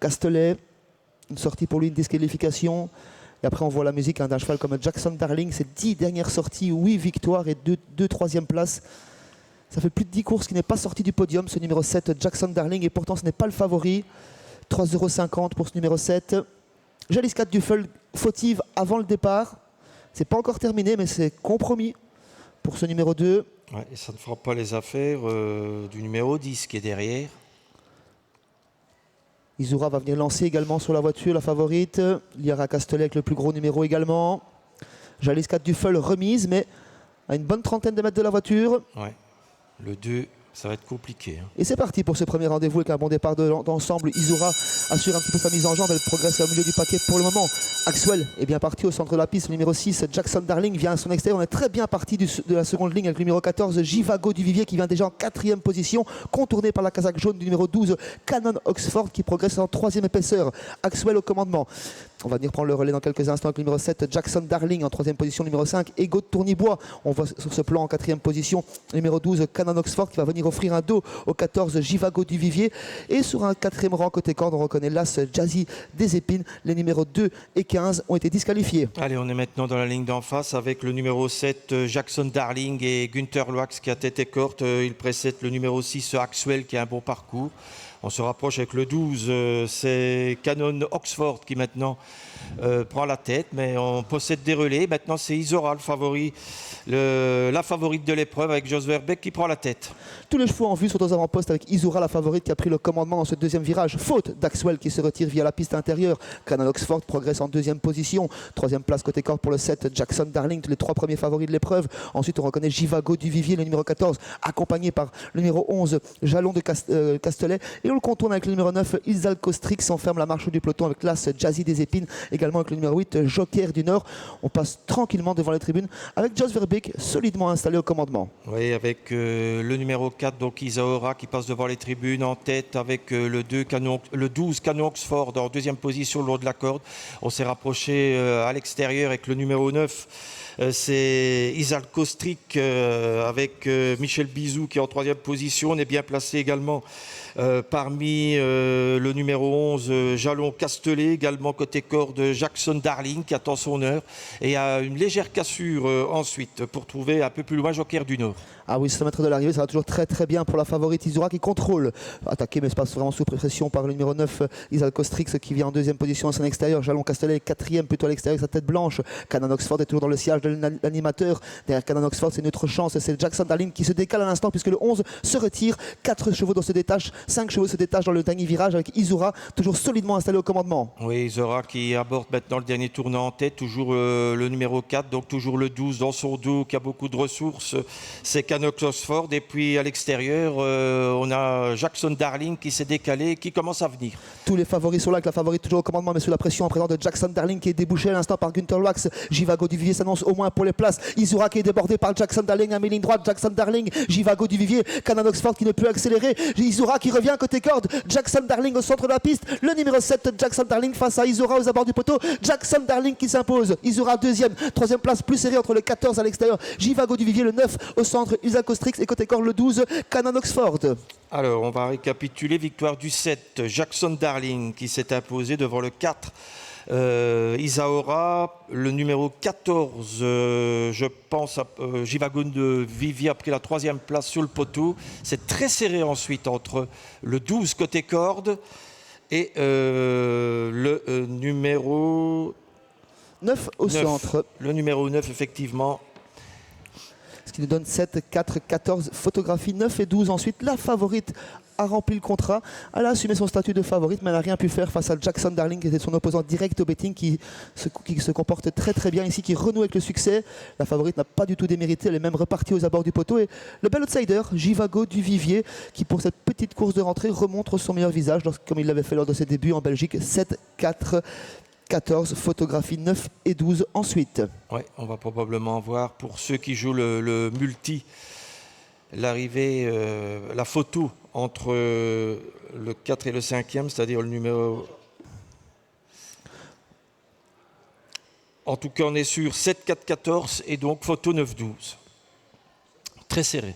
Castelet, une sortie pour lui, une disqualification. Et après, on voit la musique d'un cheval comme Jackson Darling. Ses 10 dernières sorties, 8 victoires et 2 troisième places. Ça fait plus de 10 courses qu'il n'est pas sorti du podium, ce numéro 7, Jackson Darling. Et pourtant, ce n'est pas le favori. 3,50 € pour ce numéro 7. Jalis 4 Duffel, fautive avant le départ. C'est pas encore terminé, mais c'est compromis pour ce numéro 2. Ouais, et ça ne fera pas les affaires du numéro 10 qui est derrière. Izura va venir lancer également sur la voiture, la favorite. Liara Castelet avec le plus gros numéro également. Jalis 4 Duffel remise, mais à une bonne trentaine de mètres de la voiture. Ouais. Le 2, ça va être compliqué. Hein. Et c'est parti pour ce premier rendez-vous avec un bon départ d'ensemble. Izura assure un petit peu sa mise en jambe. Elle progresse au milieu du paquet pour le moment. Axwell est bien parti au centre de la piste. Le numéro 6, Jackson Darling, vient à son extérieur. On est très bien parti de la seconde ligne avec le numéro 14, Jivago du Vivier, qui vient déjà en 4e position, contourné par la casaque jaune du numéro 12, Canon Oxford, qui progresse en 3e épaisseur. Axwell au commandement. On va venir prendre le relais dans quelques instants avec le numéro 7, Jackson Darling en 3e position, numéro 5, Ego de Tournibois. On voit sur ce plan en 4e position, numéro 12, Canon Oxford, qui va venir offrir un dos au 14, Jivago du Vivier. Et sur un 4e rang côté corde, on reconnaît l'As Jazzy des Épines. Les numéros 2 et 15 ont été disqualifiés. Allez, on est maintenant dans la ligne d'en face avec le numéro 7, Jackson Darling et Günther Loax qui a tête et corte. Il précède le numéro 6, Axwell, qui a un bon parcours. On se rapproche avec le 12, c'est Canon Oxford qui maintenant prend la tête, mais on possède des relais. Maintenant, c'est Izora, le favori, la favorite de l'épreuve, avec Jos Verbeek qui prend la tête. Tous les chevaux en vue sont aux avant-postes avec Izura, la favorite, qui a pris le commandement dans ce deuxième virage. Faute d'Axwell qui se retire via la piste intérieure. Canon Oxford progresse en 2e position. 3e place côté corde pour le 7, Jackson Darling, tous les 3 premiers favoris de l'épreuve. Ensuite, on reconnaît Jivago du Vivier, le numéro 14, accompagné par le numéro 11, Jalon de Castelet. Et on le contourne avec le numéro 9, Ilzalco Strix. On ferme la marche du peloton avec l'As Jazzy des Épines. Également avec le numéro 8, Joker du Nord. On passe tranquillement devant les tribunes avec Jos Verbeek solidement installé au commandement. Oui, avec le numéro 4, donc Isaora, qui passe devant les tribunes en tête avec le 12 Canon Oxford en 2e position le long de la corde. On s'est rapproché à l'extérieur avec le numéro 9. C'est Isalco Strick avec Michel Bizou qui est en 3e position. On est bien placé également parmi le numéro 11, Jalon Castelet, également côté corde, Jackson Darling qui attend son heure. Et a une légère cassure ensuite pour trouver un peu plus loin Joker du Nord. Ah oui, 100 mètres de l'arrivée, ça va toujours très très bien pour la favorite Izura qui contrôle. Attaqué mais se passe vraiment sous pression par le numéro 9, Isalco Strix, qui vient en 2e position à son extérieur. Jalon Castelet est 4e plutôt à l'extérieur avec sa tête blanche. Canon Oxford est toujours dans le sillage de l'animateur. Derrière Canon Oxford, c'est une autre chance. C'est Jackson Darling qui se décale à l'instant puisque le 11 se retire. 4 chevaux se détachent, 5 chevaux se détachent dans le dernier virage avec Izura toujours solidement installé au commandement. Oui, Izura qui aborde maintenant le dernier tournant en tête. Toujours le numéro 4, donc toujours le 12 dans son dos qui a beaucoup de ressources. C'est Canon Oxford. Et puis à l'extérieur, on a Jackson Darling qui s'est décalé et qui commence à venir. Tous les favoris sont là, avec la favorite toujours au commandement, mais sous la pression en présence de Jackson Darling qui est débouché à l'instant par Günther Loax. Jivago du Vivier s'annonce au moins pour les places. Izura qui est débordé par Jackson Darling à mi-ligne droite. Jackson Darling, Jivago du Vivier, Canon Oxford qui ne peut accélérer. Izura qui revient côté corde. Jackson Darling au centre de la piste. Le numéro 7, Jackson Darling face à Izura aux abords du poteau. Jackson Darling qui s'impose. Izura 2e, 3e place plus serrée entre le 14 à l'extérieur. Jivago du Vivier le 9 au centre. Isalco Strix et côté corde le 12, Canon Oxford. Alors, on va récapituler. Victoire du 7, Jackson Darling qui s'est imposé devant le 4. Isaora, le numéro 14, je pense à Jivago de Vivier a pris la 3e place sur le poteau. C'est très serré ensuite entre le 12 côté corde et le numéro 9 au centre. Le numéro 9, effectivement. Ce qui nous donne 7, 4, 14 photographies, 9 et 12. Ensuite, la favorite a rempli le contrat. Elle a assumé son statut de favorite, mais elle n'a rien pu faire face à Jackson Darling, qui était son opposant direct au betting, qui se comporte très très bien ici, qui renoue avec le succès. La favorite n'a pas du tout démérité, elle est même repartie aux abords du poteau. Et le bel outsider, Jivago du Vivier, qui pour cette petite course de rentrée remontre son meilleur visage, comme il l'avait fait lors de ses débuts en Belgique. 7, 4, 14 photographies, 9 et 12 ensuite. Oui, on va probablement voir pour ceux qui jouent le multi, l'arrivée, la photo entre le 4 et le 5e, c'est-à-dire le numéro... En tout cas, on est sur 7, 4, 14 et donc photo 9, 12. Très serré.